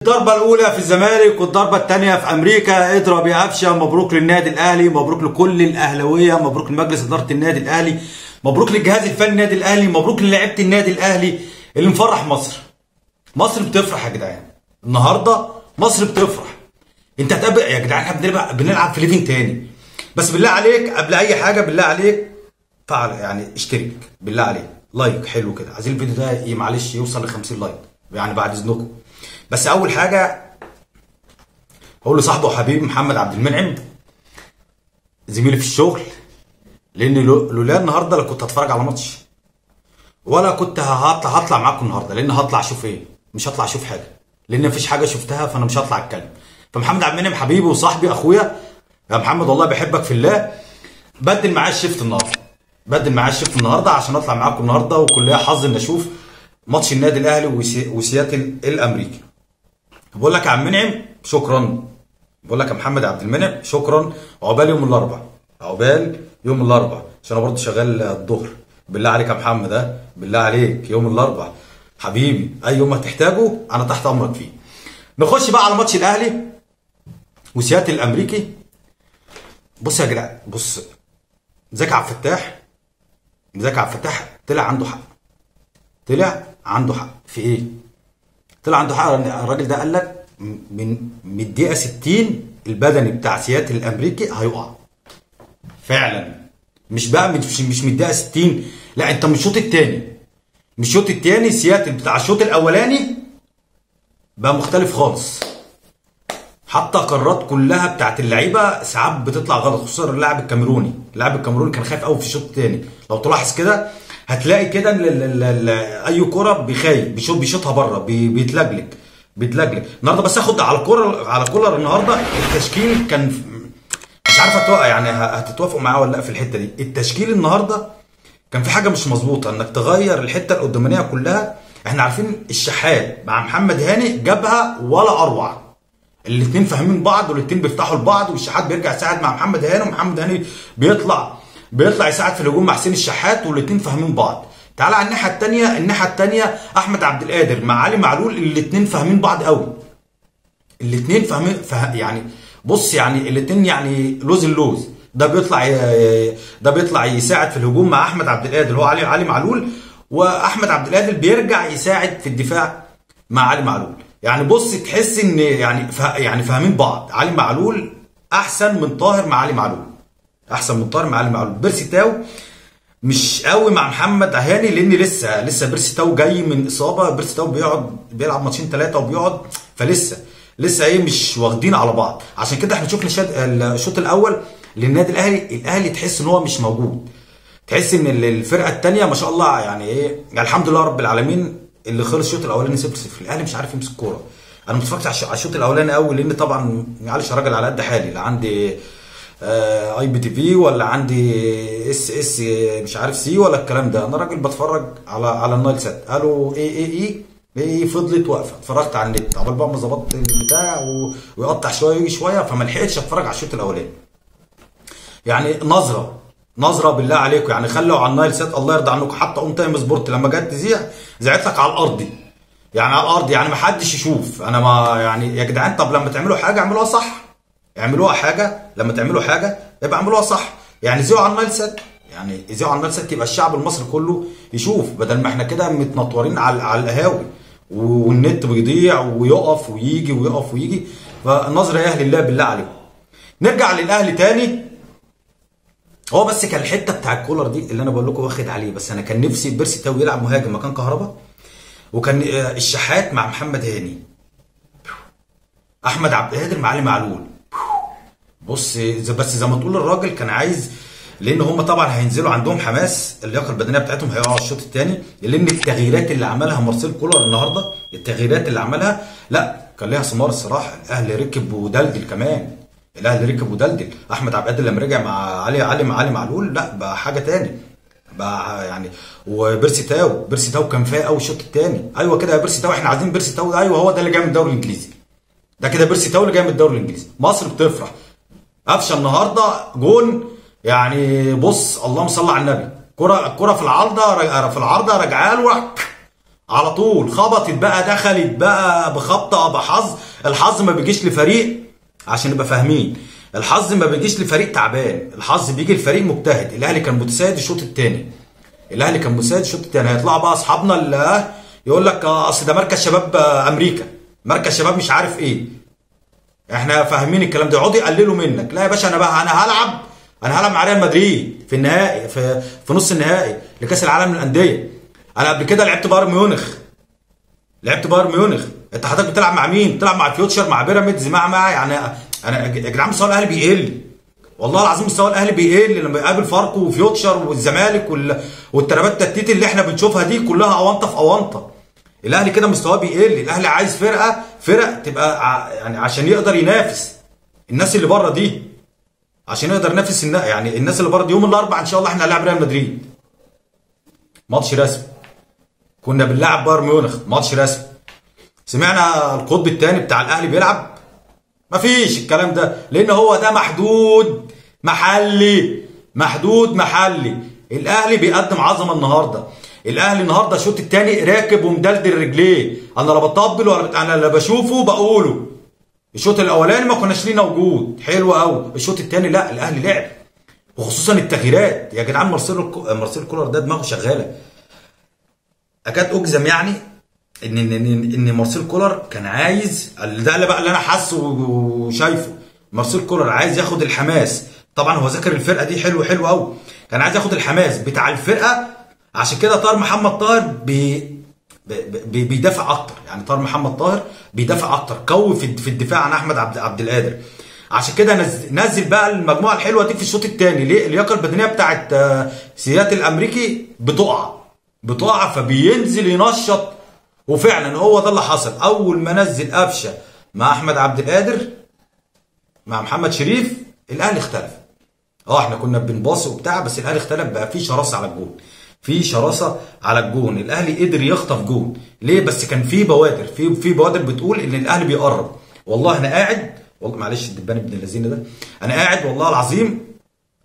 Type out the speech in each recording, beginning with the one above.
الضربة الأولى في الزمالك والضربة الثانية في أمريكا. اضرب يا قفشة. مبروك للنادي الأهلي، مبروك لكل الأهلاوية، مبروك لمجلس إدارة النادي الأهلي، مبروك للجهاز الفني النادي الأهلي، مبروك للاعيبة النادي الأهلي اللي مفرح مصر. مصر بتفرح يا جدعان، النهارده مصر بتفرح. أنت هتقابل يا جدعان، احنا بنلعب في ليفل تاني. بس بالله عليك قبل أي حاجة، بالله عليك فعلا يعني اشترك بالله عليك، لايك حلو كده. عايزين الفيديو ده معلش يوصل ل 50 لايك يعني بعد إذنكم. بس اول حاجه هقول لصاحبه وحبيبي محمد عبد المنعم زميلي في الشغل، لان لولا النهارده لا كنت هتفرج على ماتش ولا كنت هطلع معاكم النهارده، لان هطلع اشوف ايه؟ مش هطلع اشوف حاجه، لان مفيش حاجه شفتها، فانا مش هطلع اتكلم. فمحمد عبد المنعم حبيبي وصاحبي اخويا يا محمد، والله بحبك في الله. بدل معايا الشيفت النهارده، عشان اطلع معاكم النهارده، وكلها حظ ان اشوف ماتش النادي الاهلي وسياتل الامريكي. بقول لك يا عم منعم شكرا، بقول لك يا محمد عبد المنعم شكرا. عقبال يوم الاربعاء، عشان انا برضه شغال الظهر. بالله عليك يا محمد، بالله عليك يوم الاربعاء حبيبي، اي يوم هتحتاجه انا تحت امرك فيه. نخش بقى على ماتش الاهلي وسياتل الامريكي. بص يا جدعان، بص، زكي عبد الفتاح طلع عنده حق في ايه؟ طلع عنده حق. الراجل ده قال لك من الدقيقه 60 البدني بتاع سياتل الامريكي هيقع فعلا. مش من الدقيقه 60، لا، انت من الشوط الثاني سياتل بتاع الشوط الاولاني بقى مختلف خالص. حتى قرارات كلها بتاعت اللعيبه ساعات بتطلع غلط، خصوصا اللاعب الكاميروني كان خايف قوي في الشوط الثاني. لو تلاحظ كده هتلاقي كده اي كوره بيخايف بيشوطها بره، بيتلجلج النهارده. بس اخد على كولر النهارده. التشكيل كان مش عارف يعني هتتوافقوا معاه ولا لا في الحته دي. التشكيل النهارده كان في حاجه مش مظبوطه، انك تغير الحته القدامانيه كلها. احنا عارفين الشحات مع محمد هاني جابها ولا اروع، الاثنين فاهمين بعض والاثنين بيفتحوا لبعض، والشحات بيرجع يساعد مع محمد هاني، ومحمد هاني بيطلع يساعد في الهجوم مع حسين الشحات، والاثنين فاهمين بعض. تعال على الناحيه الثانيه احمد عبد القادر مع علي معلول، الاثنين فاهمين بعض قوي. الاثنين يعني بص، يعني الاثنين يعني اللوز. ده بيطلع يساعد في الهجوم مع احمد عبد القادر هو علي معلول، واحمد عبد القادر بيرجع يساعد في الدفاع مع علي معلول. يعني بص تحس ان يعني فاهمين بعض. علي معلول احسن من طاهر مع علي معلول. بيرسي تاو مش قوي مع محمد هاني، لان لسه بيرسي تاو جاي من اصابه. بيرسي تاو بيلعب ماتشين 3 وبيقعد، فلسه مش واخدين على بعض. عشان كده احنا شفنا الشوط الاول للنادي الاهلي تحس ان هو مش موجود، تحس ان الفرقه الثانيه ما شاء الله يعني الحمد لله رب العالمين اللي خلص الشوط الاولاني 0-0. الاهلي مش عارف يمسك كوره. انا ما اتفرجتش على الشوط الاولاني قوي، لان طبعا معلش راجل على قد حالي، لا عندي اي بي تي في ولا عندي اس مش عارف سي ولا الكلام ده. انا راجل بتفرج على النايل سات. قالوا ايه فضلت واقفه. اتفرجت على النت عقبال بقى ما ظبطت البتاع ويقطع شويه ويجي شويه، فما لحقتش اتفرج على الشوط الاولاني. يعني نظره بالله عليكم، يعني خلوا على النايل سات الله يرضى عنكم. حتى اون تايم سبورت لما جت تذيع زعت لك على الارض، يعني ما حدش يشوف. انا ما يعني يا جدعان، طب لما تعملوا حاجه اعملوها صح، لما تعملوا حاجه يبقى اعملوها صح. يعني زيوا على النايل سات، يبقى الشعب المصري كله يشوف، بدل ما احنا كده متنطورين على القهاوي والنت بيضيع ويقف ويجي. فالنظره يا اهل الله بالله عليكم. نرجع للاهلي تاني. هو بس كان الحته بتاع الكولر دي اللي انا بقول لكم واخد عليه. بس انا كان نفسي بيرسي تاو يلعب مهاجم مكان كهربا، وكان الشحات مع محمد هاني، احمد عبد القادر مع علي معلول. بص بس زي ما تقول الراجل كان عايز، لان هم طبعا هينزلوا عندهم حماس، اللياقه البدنيه بتاعتهم هيقعوا الشوط الثاني، لان التغييرات اللي عملها مارسيل كولر النهارده، لا كان ليها ثمار الصراحه. الاهلي ركب ودلدل كمان، احمد عبد القادر لما رجع مع علي معلول، لا بقى حاجه ثاني بقى يعني. وبيرسي تاو كان فايق قوي الشوط الثاني. ايوه كده يا بيرسي تاو، احنا عايزين بيرسي تاو. ايوه هو ده اللي جاي من الدوري الانجليزي، ده كده بيرسي تاو اللي جاي من الدوري الانجليزي. مصر بتفرح. قفشه النهارده جون، يعني بص اللهم صل على النبي. كرة في العارضه راجعه له، على طول خبطت بقى، دخلت بقى بخبطه بحظ. الحظ ما بيجيش لفريق، عشان نبقى فاهمين، الحظ ما بيجيش لفريق تعبان، الحظ بيجي لفريق مجتهد. الاهلي كان متسيد الشوط الثاني، الاهلي كان متسيد الشوط الثاني. هيطلعوا بقى اصحابنا اللي يقول لك اصل ده مركز شباب امريكا، مركز شباب مش عارف ايه. احنا فاهمين الكلام ده، يقعدوا يقللوا منك. لا يا باشا، انا هلعب مع ريال مدريد في النهائي، في نص النهائي لكاس العالم للانديه. انا قبل كده لعبت بايرن ميونخ، انت حضرتك بتلعب مع مين؟ بتلعب مع فيوتشر، مع بيراميدز، مع يعني انا يا جدعان مستوى الاهلي بيقل، والله العظيم مستوى الاهلي بيقل لما يقابل فاركو وفيوتشر والزمالك والترابات التتيت اللي احنا بنشوفها دي كلها اونطه في اونطه. الاهلي كده مستواه بيقل. الاهلي عايز فرق تبقى يعني عشان يقدر ينافس الناس اللي بره دي، عشان يقدر ينافس يعني الناس اللي بره دي. يوم الاربعاء ان شاء الله احنا هنلعب ريال مدريد ماتش رسمي. كنا بنلعب بايرن ميونخ ماتش رسمي. سمعنا القطب الثاني بتاع الاهلي بيلعب؟ مفيش الكلام ده، لان هو ده محدود محلي. الاهلي بيقدم عظمه النهارده. الاهلي النهارده الشوط الثاني راكب ومدلدل رجليه. انا لا بطبل ولا انا لا بشوفه بقوله. الشوط الاولاني ما كناش لينا وجود حلو قوي، الشوط الثاني لا، الاهلي لعب، وخصوصا التغييرات. يا جدعان مارسيل كولر ده دماغه شغاله. اكاد اجزم يعني ان مارسيل كولر كان عايز، ده اللي بقى اللي انا حاسه وشايفه، مارسيل كولر عايز ياخد الحماس. طبعا هو ذاكر الفرقه دي حلو قوي، كان عايز ياخد الحماس بتاع الفرقه. عشان كده طاهر محمد طاهر بيدافع اكتر، يعني طاهر محمد طاهر بيدافع اكتر، قوي في الدفاع عن احمد عبد القادر. عشان كده نزل بقى المجموعه الحلوه دي في الشوط الثاني. ليه؟ اللياقه البدنيه بتاعت سيات الامريكي بتقع فبينزل ينشط. وفعلا هو ده اللي حصل. اول ما نزل قفشه مع احمد عبد القادر مع محمد شريف، الاهلي اختلف. احنا كنا بنباصي وبتاع، بس الاهلي اختلف، بقى في شراسه على الجون، الاهلي قدر يخطف جون. ليه؟ بس كان في بوادر، في بوادر بتقول ان الاهلي بيقرب. والله انا قاعد، والله معلش الدبان ابن الذين ده، انا قاعد والله العظيم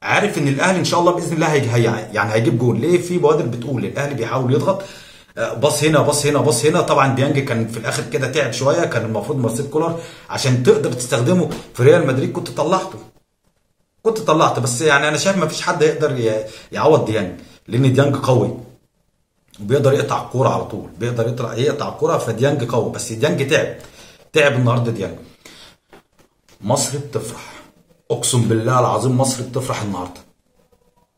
عارف ان الاهلي ان شاء الله باذن الله يعني هيجيب جون. ليه؟ في بوادر بتقول الاهلي بيحاول يضغط، باص هنا. طبعا ديانج كان في الاخر كده تعب شويه، كان المفروض مارسيل كولر عشان تقدر تستخدمه في ريال مدريد كنت طلعته. بس يعني انا شايف ما فيش حد يقدر يعوض ديانج، لان ديانج قوي وبيقدر يقطع الكوره على طول، بيقدر يقطع الكوره. فديانج قوي، بس ديانج تعب النهارده. ديانج مصر بتفرح، اقسم بالله العظيم مصر بتفرح النهارده.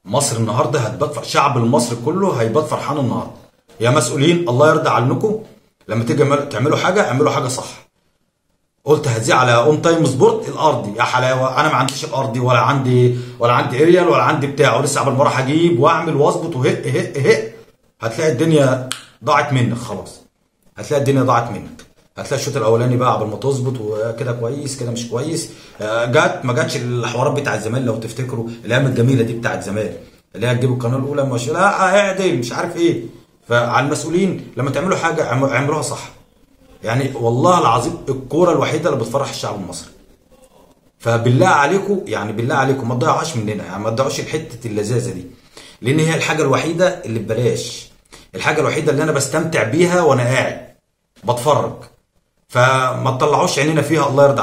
مصر النهارده هتبات فرح، شعب المصري كله هيبات فرحان النهارده. يا مسؤولين الله يرضى عنكم، لما تيجي تعملوا حاجه اعملوا حاجه صح. قلت هذيع على اون تايم سبورت الارضي يا حلاوه. انا ما عنديش الارضي ولا عندي اريال ولا عندي بتاع، ولسه قبل ما اروح اجيب واعمل واظبط وهق هتلاقي الدنيا ضاعت منك خلاص. هتلاقي الشوط الاولاني بقى قبل ما تظبط وكده كويس كده مش كويس. ما جاتش الحوارات بتاع زمان لو تفتكروا الايام الجميله دي بتاعت زمان، اللي هي تجيبوا القناه الاولى مش لا اعدل مش عارف ايه. فعلى المسؤولين لما تعملوا حاجه اعملوها صح. يعني والله العظيم الكوره الوحيده اللي بتفرح الشعب المصري. فبالله عليكم ما تضيعوهاش مننا، يعني ما تضيعوش الحته اللذاذه دي، لان هي الحاجه الوحيده اللي ببلاش، الحاجه الوحيده اللي انا بستمتع بيها وانا قاعد بتفرج. فما تطلعوش عينينا فيها. الله يرضى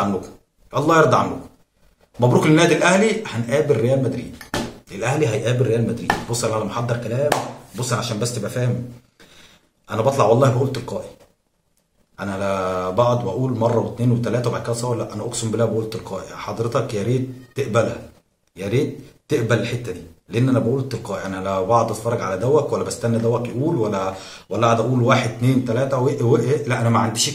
عنكم. مبروك للنادي الاهلي. هنقابل ريال مدريد، الاهلي هيقابل ريال مدريد. بص انا محضر كلام، بص عشان بس تبقى فاهم. انا بطلع والله بقول تلقائي، انا لا بقعد واقول مره واثنين وثلاثه وبعد كده اصور، لا انا اقسم بالله بقول تلقائي. حضرتك يا ريت تقبلها، يا ريت تقبل الحته دي، لان انا بقول تلقائي. انا لا بقعد اتفرج على دوك ولا بستنى دوك يقول ولا قاعد اقول 1 2 3 لا انا ما عنديش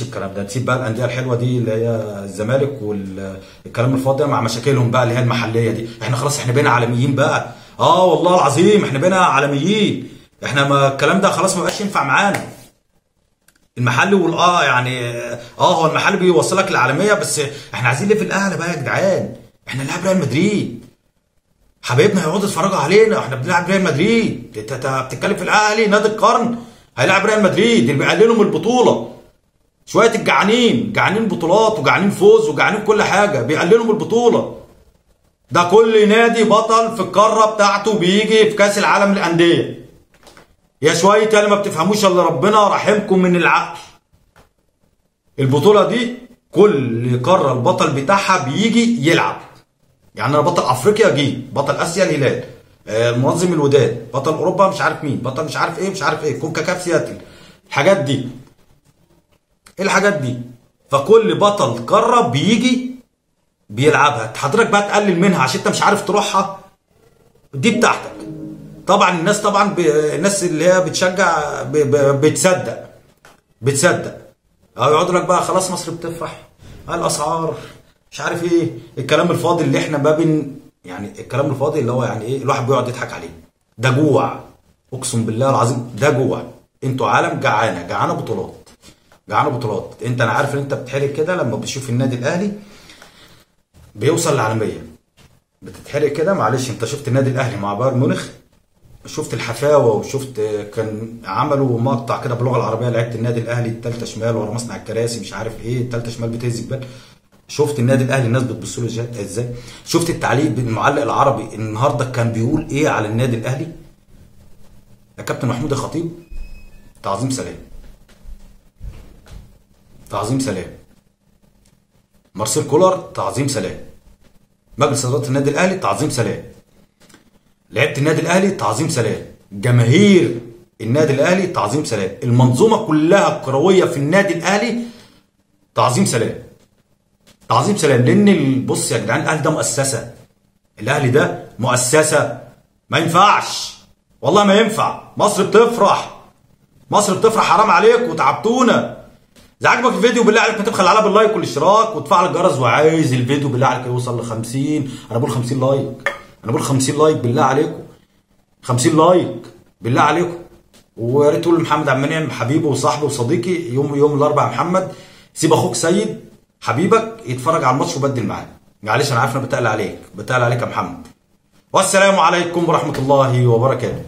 الكلام ده. نسيب بقى الانديه الحلوه دي اللي هي الزمالك والكلام الفاضي مع مشاكلهم بقى اللي هي المحليه دي. احنا خلاص احنا بقينا عالميين بقى. والله العظيم احنا بقينا عالميين. احنا ما الكلام ده خلاص ما بقاش ينفع معانا. المحل يعني هو المحل بيوصلك للعالميه، بس احنا عايزين ليفل اعلى بقى يا جدعان. احنا نلعب ريال مدريد، حبايبنا هيقعدوا يتفرجوا علينا، احنا بنلعب ريال مدريد. انت بتتكلم في الاهلي نادي القرن هيلعب ريال مدريد اللي بيقللوا من البطوله. شويه الجعانين بطولات وجعانين فوز وجعانين كل حاجه، بيقللوا من البطوله. ده كل نادي بطل في القاره بتاعته بيجي في كاس العالم للانديه. يا شويه اللي ما بتفهموش الا ربنا رحمكم من العقل. البطوله دي كل قاره البطل بتاعها بيجي يلعب. يعني انا بطل افريقيا جه، بطل اسيا الهلال، منظم الوداد، بطل اوروبا مش عارف مين، بطل مش عارف ايه مش عارف ايه، كونكاكاف سياتل، الحاجات دي. ايه الحاجات دي؟ فكل بطل قاره بيجي بيلعبها، حضرتك بقى تقلل منها عشان انت مش عارف تروحها، دي بتاعتك. طبعا الناس الناس اللي هي بتشجع بتصدق او يقعدوا لك بقى خلاص مصر بتفرح، الاسعار مش عارف ايه، الكلام الفاضي اللي احنا ما يعني الكلام الفاضي اللي هو يعني ايه، الواحد بيقعد يضحك عليه. ده جوع، اقسم بالله العظيم ده جوع. انتوا عالم جعانه بطولات، جعانه بطولات. انا عارف ان انت بتحرق كده لما بتشوف النادي الاهلي بيوصل للعالميه، بتتحرق كده. معلش، انت شفت النادي الاهلي مع بايرن ميونخ، شفت الحفاوه، وشفت كان عملوا مقطع كده باللغه العربيه لعيبه النادي الاهلي، الثالثه شمال ورا مصنع الكراسي مش عارف ايه، الثالثه شمال بتهز الجبال. شفت النادي الاهلي الناس بتبص له ازاي؟ شفت التعليق المعلق العربي النهارده كان بيقول ايه على النادي الاهلي؟ يا كابتن محمود الخطيب تعظيم سلام، تعظيم سلام. مارسيل كولر تعظيم سلام. مجلس اداره النادي الاهلي تعظيم سلام. لعيبه النادي الاهلي تعظيم سلام. جماهير النادي الاهلي تعظيم سلام. المنظومه كلها الكرويه في النادي الاهلي تعظيم سلام، تعظيم سلام. لان بص يا جدعان، الاهلي ده مؤسسه، الاهلي ده مؤسسه، ما ينفعش والله ما ينفع. مصر بتفرح، مصر بتفرح، حرام عليك وتعبتونا. اذا عجبك الفيديو بالله عليك ما تبخل عليها باللايك والاشتراك وتفعل الجرس، وعايز الفيديو بالله عليك يوصل ل 50. انا بقول 50 لايك، انا بقول 50 لايك بالله عليكم، 50 لايك بالله عليكم. ويا ريت تقول لمحمد عبد المنعم حبيبي وصاحبي وصديقي يوم الاربعاء يا محمد سيب اخوك سيد حبيبك يتفرج على الماتش وبدل معاه. معلش انا عارف انا بتقل عليك يا محمد. والسلام عليكم ورحمه الله وبركاته.